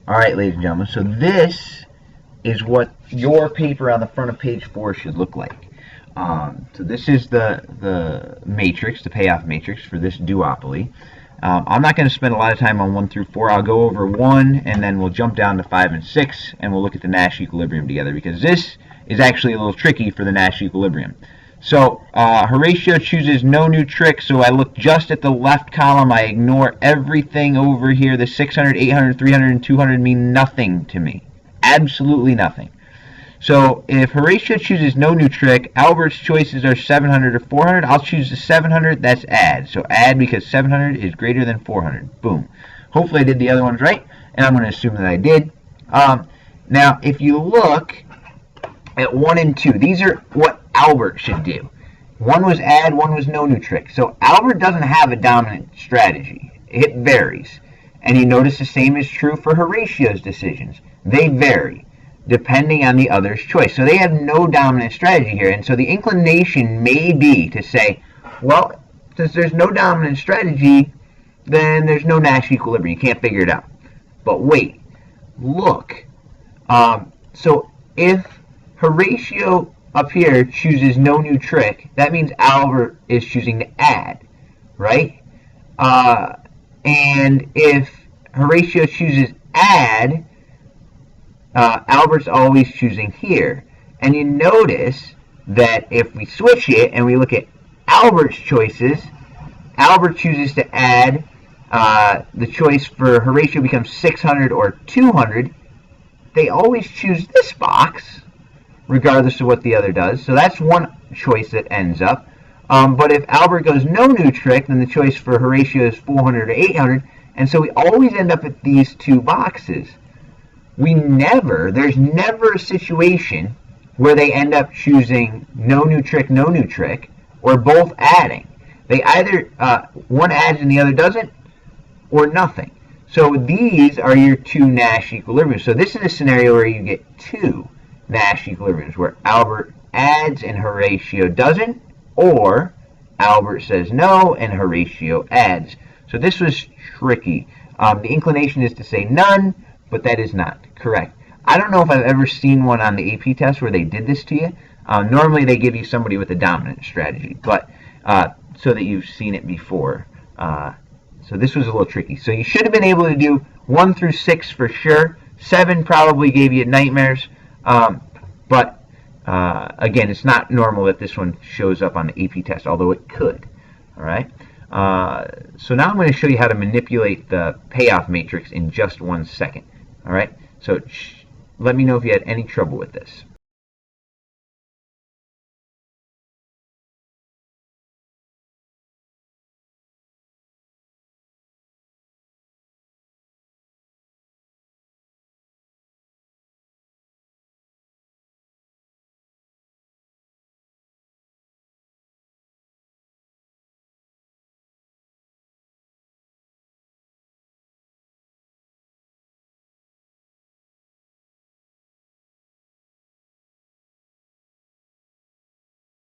All right, ladies and gentlemen, so this is what your paper on the front of page 4 should look like. So this is the matrix, the payoff matrix for this duopoly. I'm not going to spend a lot of time on 1 through 4. I'll go over 1, and then we'll jump down to 5 and 6, and we'll look at the Nash equilibrium together, because this is actually a little tricky for the Nash equilibrium. So Horatio chooses no new trick, so I look just at the left column. I ignore everything over here. The 600, 800, 300, and 200 mean nothing to me. Absolutely nothing. So if Horatio chooses no new trick, Albert's choices are 700 or 400. I'll choose the 700. That's add. So add because 700 is greater than 400. Boom. Hopefully I did the other ones right, and I'm going to assume that I did. Now, if you look at 1 and 2, these are what Albert should do. 1 was add, 1 was no new trick. So Albert doesn't have a dominant strategy. It varies. And you notice the same is true for Horatio's decisions. They vary depending on the other's choice. So they have no dominant strategy here. And so the inclination may be to say, well, since there's no dominant strategy, then there's no Nash equilibrium. You can't figure it out. But wait, look. So if Horatio up here chooses no new trick, that means Albert is choosing to add, right? And if Horatio chooses add, Albert's always choosing here. And you notice that if we switch it and we look at Albert's choices, Albert chooses to add. The choice for Horatio becomes 600 or 200. They always choose this box, regardless of what the other does. So that's one choice that ends up. But if Albert goes no new trick, then the choice for Horatio is 400 or 800. And so we always end up at these two boxes. There's never a situation where they end up choosing no new trick, or both adding. They either, one adds and the other doesn't, or nothing. So these are your two Nash equilibriums. So this is a scenario where you get two Nash equilibriums, where Albert adds and Horatio doesn't, or Albert says no and Horatio adds. So this was tricky. The inclination is to say none, but that is not correct. I don't know if I've ever seen one on the AP test where they did this to you. Normally they give you somebody with a dominant strategy, but so that you've seen it before. So this was a little tricky. So you should have been able to do 1 through 6 for sure. 7 probably gave you nightmares. But again, it's not normal that this one shows up on the AP test, although it could. All right. So now I'm going to show you how to manipulate the payoff matrix in just 1 second. All right. So let me know if you had any trouble with this.